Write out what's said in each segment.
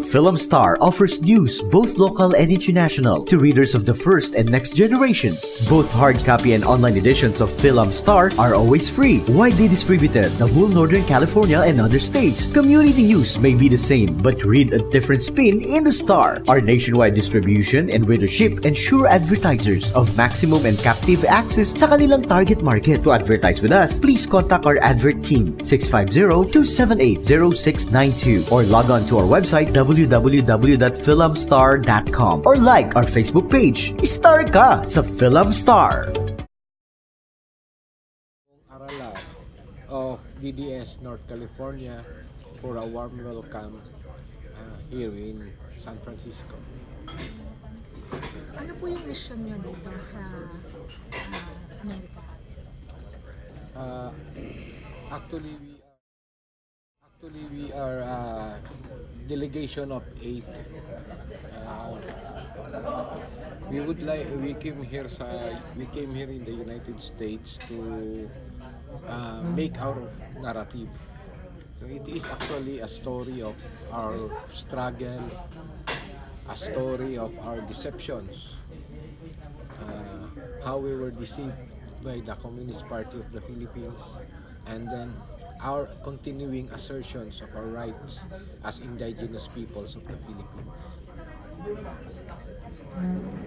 Film Star offers news, both local and international, to readers of the first and next generations. Both hard copy and online editions of Film Star are always free, widely distributed the whole Northern California and other states. Community news may be the same, but read a different spin in the Star. Our nationwide distribution and readership ensure advertisers of maximum and captive access sa kanilang target market. To advertise with us, please contact our advert team 650-278-0692 or log on to our website www.filmstar.com or like our Facebook page. Star ka sa Film Star! Arala of DDS North California for a warm welcome here in San Francisco. Ano po yung mission nyo dito sa Amerika? Actually, we are a delegation of 8. We came here in the United States to make our narrative. So it is actually a story of our struggle, a story of our deceptions, how we were deceived by the Communist Party of the Philippines, and then our continuing assertions of our rights as indigenous peoples of the Philippines.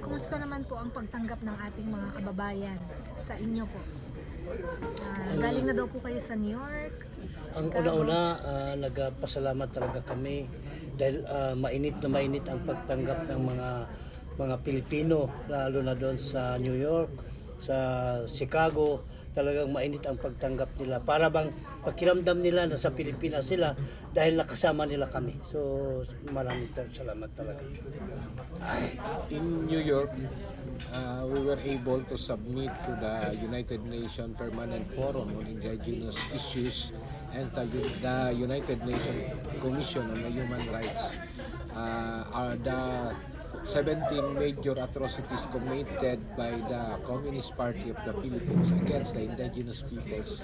Kumusta naman po ang pagtanggap ng ating mga kababayan sa inyo po? Galing na daw po kayo sa New York, Ang una-una, nagpasalamat talaga kami dahil mainit na mainit ang pagtanggap ng mga Pilipino, lalo na doon sa New York, sa Chicago. Talagang mainit ang pagtanggap nila. Para bang pakiramdam nila na sa Pilipinas sila dahil nakasama nila kami. So maraming salamat talaga. In New York, we were able to submit to the United Nations Permanent Forum on Indigenous Issues and to the United Nations Commission on Human Rights the 17 major atrocities committed by the Communist Party of the Philippines against the indigenous peoples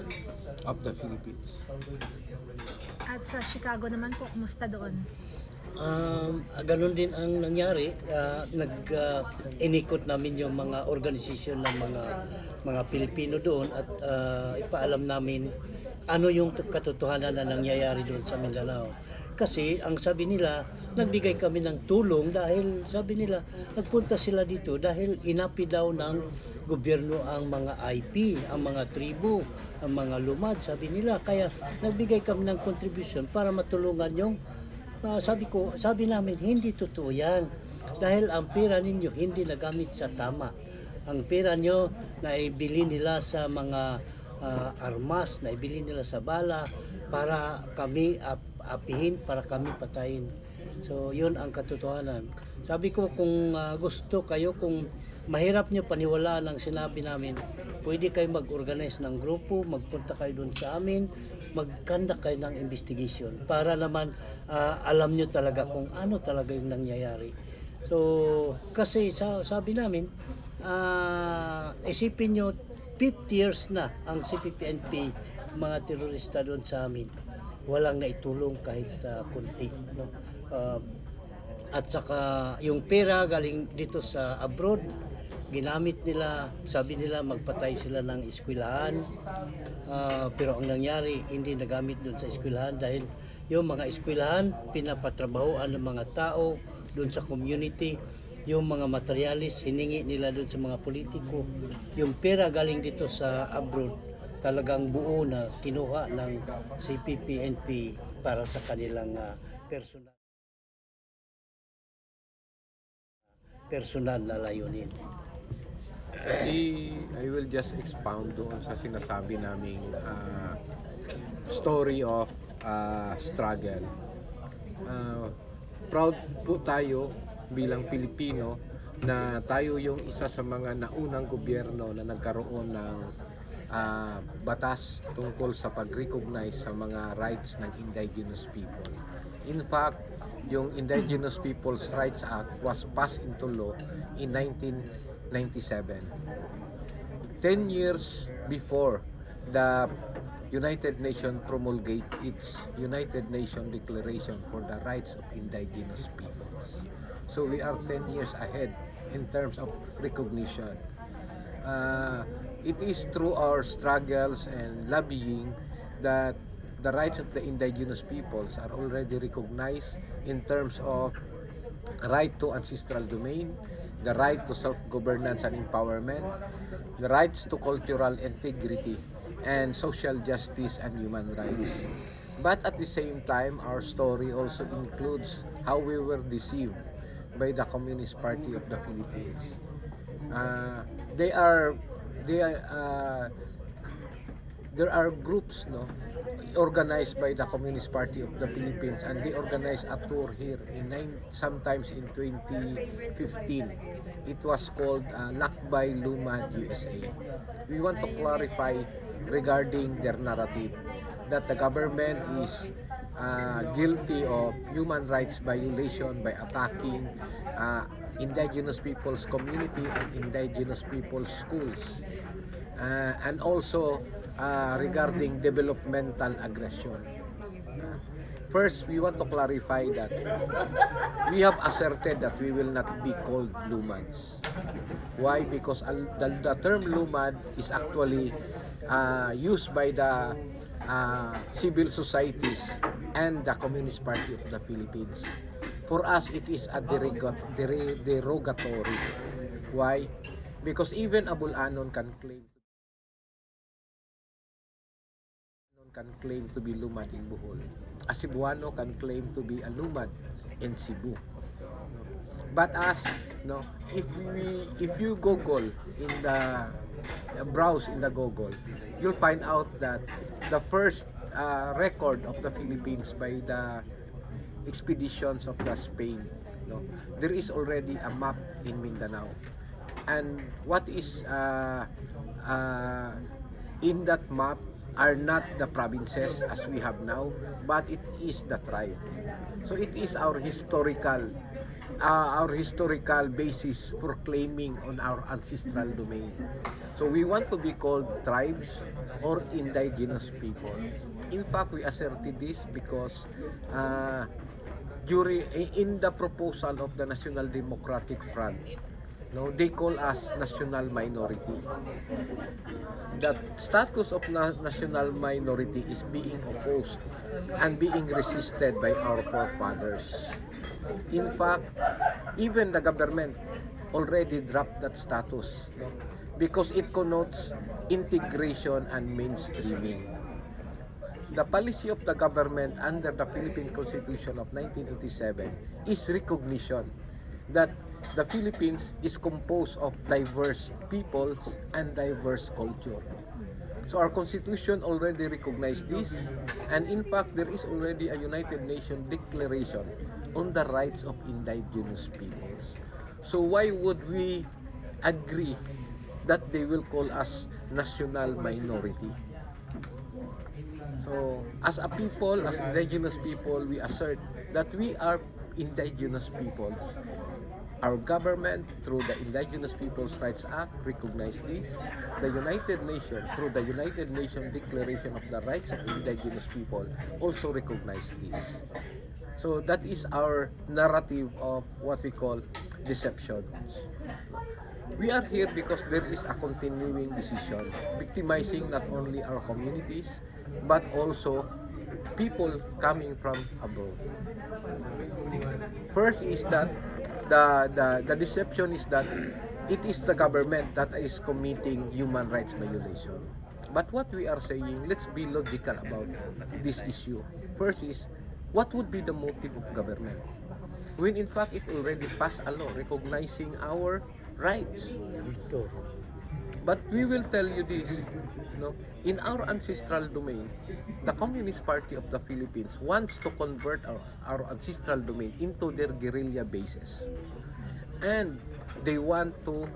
of the Philippines. at sa Chicago naman po, kumusta doon? Ganun din ang nangyari. Inikot namin yung mga organisasyon ng mga Pilipino doon at ipaalam namin ano yung katotohanan na nangyayari doon sa Mindanao. Kasi ang sabi nila, nagbigay kami ng tulong dahil sabi nila, nagpunta sila dito dahil inapi daw ng gobyerno ang mga IP, ang mga tribu, ang mga lumad, sabi nila. Kaya nagbigay kami ng contribution para matulungan yung sabi namin, hindi totoo yan. Dahil ang pera ninyo hindi nagamit sa tama. Ang pera nyo na ibili nila sa mga armas, na ibili nila sa bala para kami apihin, para kami patayin. So yun ang katotohanan. Sabi ko kung gusto kayo, kung mahirap nyo paniwalaan ang sinabi namin, pwede kayo mag-organize ng grupo, magpunta kayo doon sa amin, mag-conduct kayo ng investigation para naman alam nyo talaga kung ano talaga yung nangyayari. So kasi sabi namin, isipin nyo 50 years na ang CPP-NP mga terorista doon sa amin. Walang naitulong kahit kunti, no? At saka yung pera galing dito sa abroad, ginamit nila, sabi nila magpatay sila ng eskwelahan, pero ang nangyari hindi nagamit doon sa eskwelahan dahil yung mga eskwelahan pinapatrabahoan ng mga tao doon sa community. Yung mga materialis hiningi nila doon sa mga politiko. Yung pera galing dito sa abroad talagang buo na kinuha ng CPP-NP para sa kanilang personal na layunin. I will just expound doon sa sinasabi naming story of struggle. Proud po tayo bilang Pilipino na tayo yung isa sa mga naunang gobyerno na nagkaroon ng batas tungkol sa pag-recognize sa mga rights ng indigenous people. In fact, yung Indigenous Peoples' Rights Act was passed into law in 1997. 10 years before the United Nations promulgate its United Nations Declaration for the Rights of Indigenous Peoples. So we are 10 years ahead in terms of recognition. It is through our struggles and lobbying that the rights of the indigenous peoples are already recognized in terms of right to ancestral domain, the right to self-governance and empowerment, the rights to cultural integrity, and social justice and human rights. But at the same time, our story also includes how we were deceived by the Communist Party of the Philippines. Uh, they are they are there are groups, no, organized by the Communist Party of the Philippines, and they organized a tour here sometimes in 2015. It was called Lakbay Lumad USA. We want to clarify regarding their narrative that the government is guilty of human rights violation by attacking indigenous people's community and indigenous people's schools, and also regarding developmental aggression. First, we want to clarify that we have asserted that we will not be called Lumans. Why? Because the term Lumad is actually used by the civil societies and the Communist Party of the Philippines. For us, it is a derogatory. Why? Because even a Bulanon can claim to be Lumad in Bohol. A Cebuano can claim to be a Lumad in Cebu. But if you Google in the browse in the Google, you'll find out that the first record of the Philippines by the expeditions of the Spain, there is already a map in Mindanao. And what is in that map are not the provinces as we have now, but it is the tribe. So it is our historical basis for claiming on our ancestral domain. So we want to be called tribes or indigenous people. In fact, we asserted this because in the proposal of the National Democratic Front, they call us national minority. The status of national minority is being opposed and being resisted by our forefathers. In fact, even the government already dropped that status, because it connotes integration and mainstreaming. The policy of the government under the Philippine Constitution of 1987 is recognition that the Philippines is composed of diverse peoples and diverse culture. So our Constitution already recognized this, and in fact, there is already a United Nations Declaration on the rights of indigenous peoples. So why would we agree that they will call us national minority? So as a people, as indigenous people, we assert that we are indigenous peoples. Our government, through the Indigenous Peoples' Rights Act, recognized this. The United Nations, through the United Nations Declaration of the Rights of Indigenous People, also recognized this. So that is our narrative of what we call deception. We are here because there is a continuing decision victimizing not only our communities, but also people coming from abroad. First is that the deception is that it is the government that is committing human rights violation. But what we are saying, let's be logical about this issue. First is, what would be the motive of government? When in fact it already passed a law recognizing our rights. But we will tell you this, in our ancestral domain, the Communist Party of the Philippines wants to convert our ancestral domain into their guerrilla bases. And they want to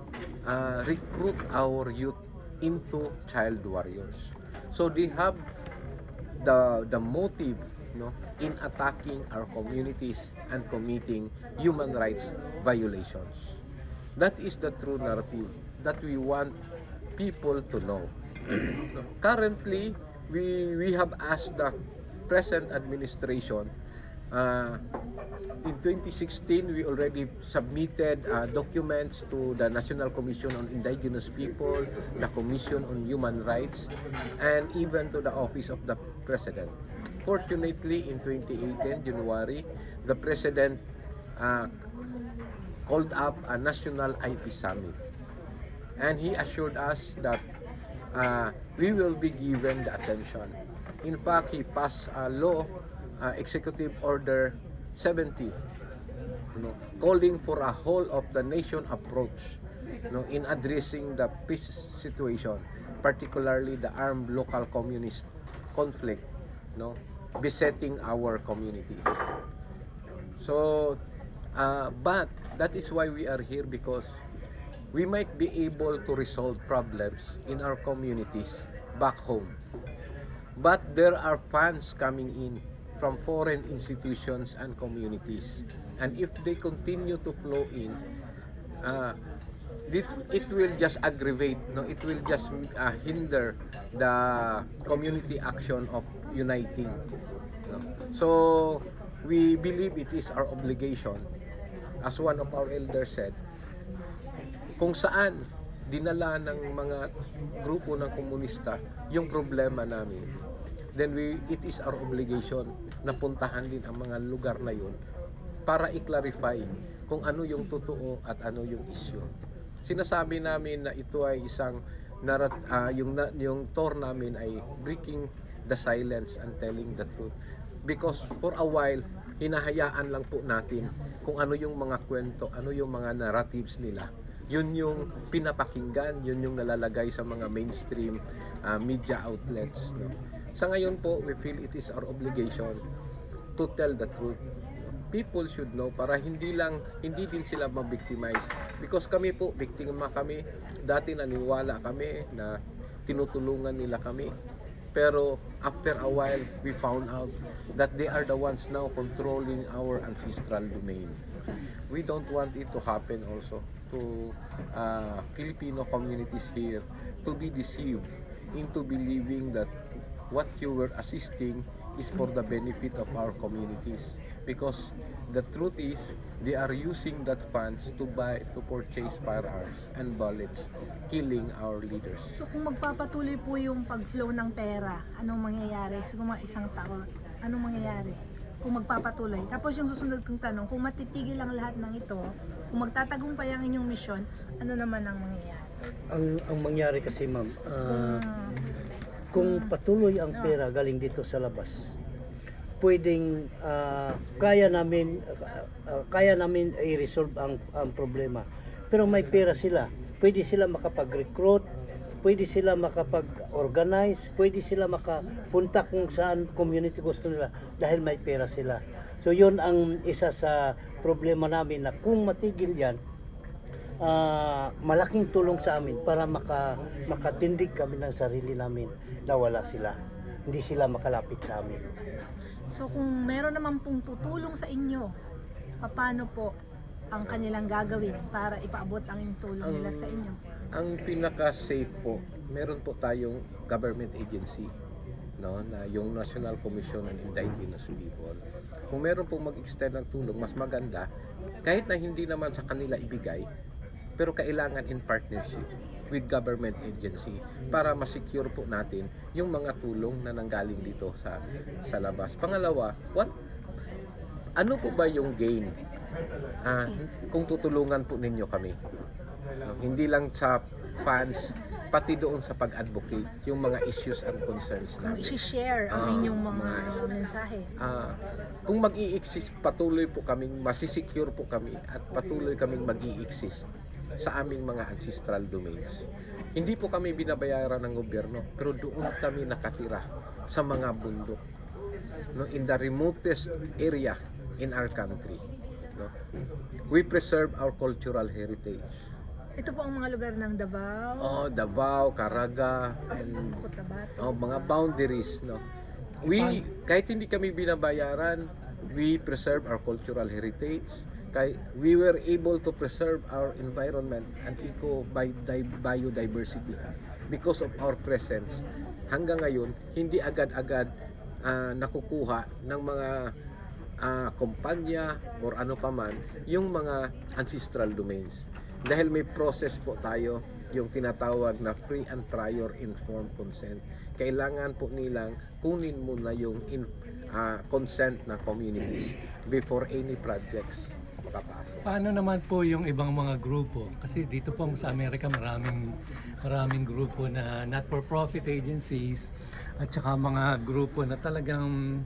recruit our youth into child warriors. So they have the motive, in attacking our communities and committing human rights violations. That is the true narrative that we want people to know. Currently, we have asked the present administration. In 2016, we already submitted documents to the National Commission on Indigenous People, the Commission on Human Rights, and even to the Office of the President. Fortunately, in 2018, January, the President called up a National IP Summit. And he assured us that we will be given the attention. In fact, he passed a law, Executive Order 70, calling for a whole of the nation approach, in addressing the peace situation, particularly the armed local communist conflict, besetting our communities. So, but that is why we are here, because we might be able to resolve problems in our communities back home. But there are funds coming in from foreign institutions and communities. And if they continue to flow in, it will just aggravate, it will just hinder the community action of uniting. So we believe it is our obligation, as one of our elders said, kung saan dinala ng mga grupo ng komunista yung problema namin, then it is our obligation na puntahan din ang mga lugar na yun para i-clarify kung ano yung totoo at ano yung issue. Sinasabi namin na ito ay isang yung tour namin ay breaking the silence and telling the truth, because for a while hinahayaan lang po natin kung ano yung mga kwento, ano yung mga narratives nila. Yun yung pinapakinggan, yun yung nalalagay sa mga mainstream media outlets. Sa ngayon po, we feel it is our obligation to tell the truth. People should know para hindi din sila mabiktimize. Because kami po, biktima kami. Dati naniwala kami na tinutulungan nila kami. Pero after a while, we found out that they are the ones now controlling our ancestral domain. We don't want it to happen also to Filipino communities here to be deceived into believing that what you were assisting is for the benefit of our communities, because the truth is they are using that funds to purchase firearms and bullets, killing our leaders. So kung magpapatuloy po yung pag-flow ng pera, anong mangyayari? Siguro mga isang taon, anong mangyayari? Kung magpapatuloy. Tapos yung susunod kong tanong, kung matitigil ang lahat ng ito, kung magtatagumpay ang inyong misyon, ano naman ang mangyayari? Ang mangyari kasi, ma'am, kung patuloy ang pera galing dito sa labas, pwedeng kaya namin i-resolve ang problema. Pero may pera sila. Pwede sila makapag-recruit, pwede sila makapag-organize, pwede sila makapunta kung saan community gusto nila dahil may pera sila. So yun ang isa sa problema namin, na kung matigil yan, malaking tulong sa amin para makatindig kami ng sarili namin na wala sila. Hindi sila makalapit sa amin. So kung meron naman pong tutulong sa inyo, paano po ang kanilang gagawin para ipaabot ang tulong nila sa inyo? Ang pinaka-safe po, meron po tayong government agency, na yung National Commission on Indigenous People. Kung meron pong mag-extend ng tulong, mas maganda, kahit na hindi naman sa kanila ibigay, pero kailangan in partnership with government agency para ma-secure po natin yung mga tulong na nanggaling dito sa labas. Pangalawa, ano po ba yung gain kung tutulungan po ninyo kami? Hindi lang sa funds, pati doon sa pag-advocate yung mga issues and concerns namin. I-share ang inyong mga mensahe. Kung mag-i-exist, patuloy po kaming masisecure po kami at patuloy kaming mag-i-exist sa aming mga ancestral domains. Hindi po kami binabayaran ng gobyerno, pero doon kami nakatira sa mga bundok, in the remotest area in our country. We preserve our cultural heritage. Ito po ang mga lugar ng Davao, Davao, Caraga, and Cotabato. mga boundaries. Kahit hindi kami binabayaran, we preserve our cultural heritage. We were able to preserve our environment and biodiversity because of our presence hanggang ngayon hindi agad-agad nakukuha ng mga kumpanya or ano paman yung mga ancestral domains. Dahil may process po tayo, yung tinatawag na free and prior informed consent. Kailangan po nilang kunin muna yung consent ng communities before any projects makapasok. Paano naman po yung ibang mga grupo? Kasi dito po sa Amerika maraming grupo na not-for-profit agencies at saka mga grupo na talagang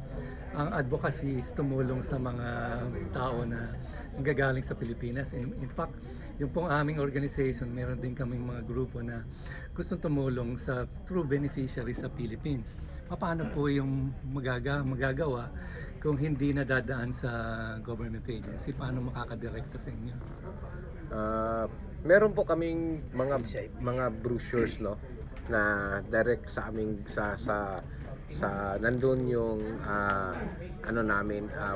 ang advocacy is tumulong sa mga tao na gagaling sa Pilipinas. In fact, yung pong aming organization, meron din kaming mga grupo na gustong tumulong sa true beneficiaries sa Philippines. Paano po yung magagawa kung hindi nadadaan sa government agency? Paano makakadirekta sa inyo? Meron po kaming mga brochures, no, na direct sa aming sa nandun yung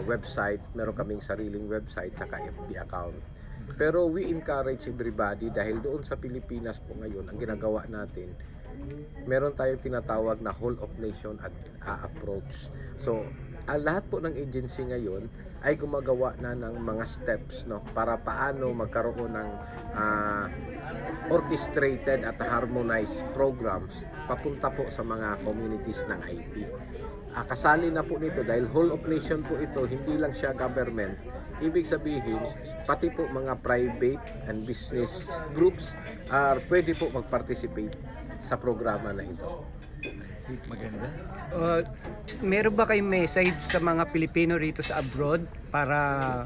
website. Meron kaming sariling website saka FB account. Pero we encourage everybody dahil doon sa Pilipinas po ngayon ang ginagawa natin, meron tayong tinatawag na whole of nation approach. So lahat po ng agency ngayon ay gumagawa na ng mga steps, no, para paano magkaroon ng orchestrated at harmonized programs papunta po sa mga communities ng IP. Kasali na po nito dahil whole of nation po ito, hindi lang siya government. Ibig sabihin, pati po mga private and business groups pwede po mag-participate sa programa na ito. Maganda. Meron ba kayong message sa mga Pilipino rito sa abroad para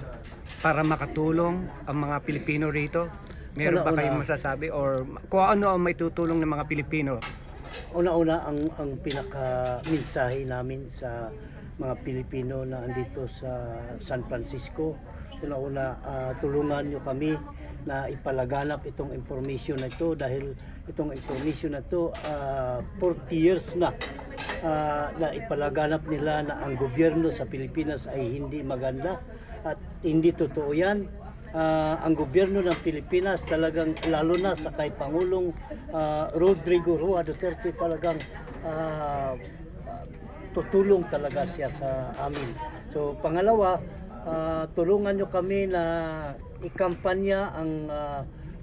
makatulong ang mga Pilipino rito? Meron ba kayong masasabi or kung ano ang may tutulong ng mga Pilipino? Una-una ang pinaka-mensahe namin sa mga Pilipino na andito sa San Francisco. Una-una, tulungan nyo kami na ipalaganap itong information na ito dahil itong information na ito 40 years na ipalaganap nila na ang gobyerno sa Pilipinas ay hindi maganda at hindi totoo yan. Ang gobyerno ng Pilipinas talagang, lalo na sa kay Pangulong Rodrigo Roa Duterte, talagang tutulong talaga siya sa amin. So pangalawa, tulungan nyo kami na ikampanya ang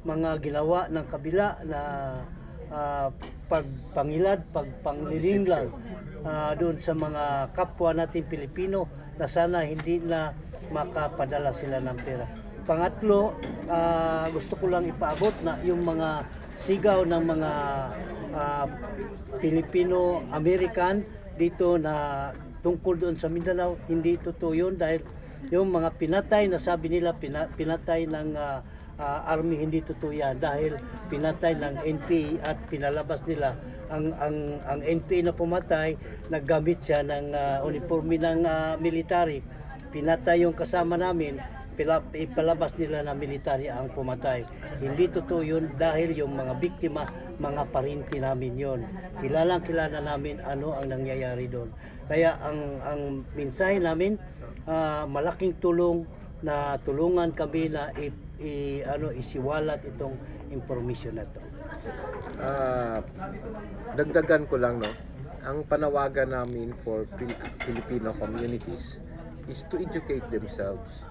mga ginawa ng kabila na pagpangilad, pagpanglilinglang doon sa mga kapwa natin Pilipino na sana hindi na makapadala sila ng pera. Pangatlo, gusto ko lang ipaabot na yung mga sigaw ng mga Filipino-American dito na tungkol doon sa Mindanao, hindi totoo yun dahil yung mga pinatay na sabi nila pinatay ng army, hindi totoo yan dahil pinatay ng NPA at pinalabas nila ang NPA na pumatay, naggamit siya ng uniforme ng military. Pinatay yung kasama namin, ipalabas nila na military ang pumatay. Hindi totoo yun dahil yung mga biktima, mga parinti namin yon. Kilala namin ano ang nangyayari doon. Kaya ang mensahe namin, malaking tulong na tulungan kami na isiwalat itong information na to. Dagdagan ko lang, no, ang panawagan namin for Filipino communities is to educate themselves.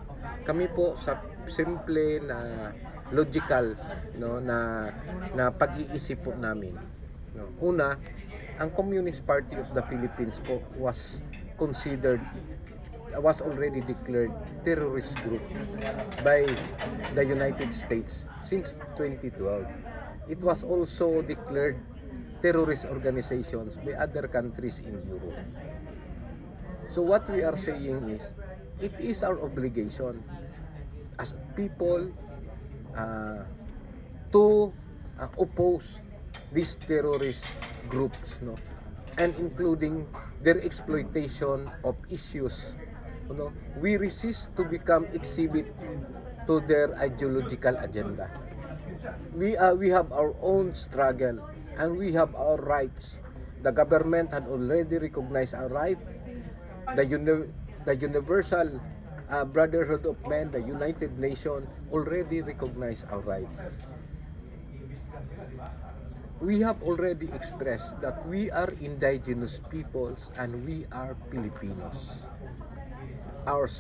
Kami po sa simple na logical, no, na pag-iisip po namin, no. Una, ang Communist Party of the Philippines po was already declared terrorist group by the United States since 2012. It was also declared terrorist organizations by other countries in Europe. So what we are saying is, it is our obligation as people to oppose these terrorist groups, no, and including their exploitation of issues. You know, we resist to become exhibit to their ideological agenda. We have our own struggle and we have our rights. The government had already recognized our right. The Universal Brotherhood of Men, the United Nations, already recognized our right. we have already expressed that we are indigenous peoples and we are Filipinos. Our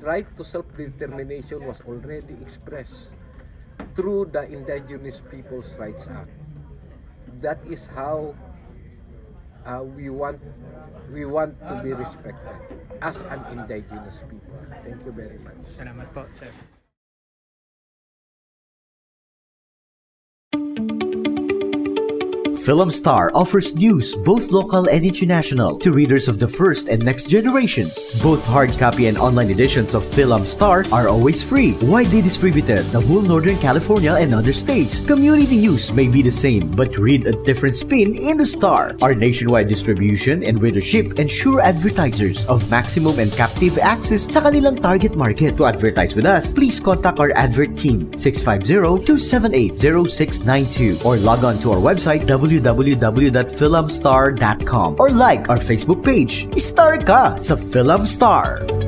right to self-determination was already expressed through the Indigenous Peoples' Rights Act. That is how we want to be respected as an indigenous people. Thank you very much. Salamat po, sir. Film Star offers news, both local and international, to readers of the first and next generations. Both hard copy and online editions of Film Star are always free, widely distributed the whole Northern California and other states. Community news may be the same, but read a different spin in the Star. Our nationwide distribution and readership ensure advertisers of maximum and captive access sa kanilang target market. To advertise with us, please contact our advert team 650-278-0692 or log on to our website www.filmstar.com or like our Facebook page. Star ka sa Film Star!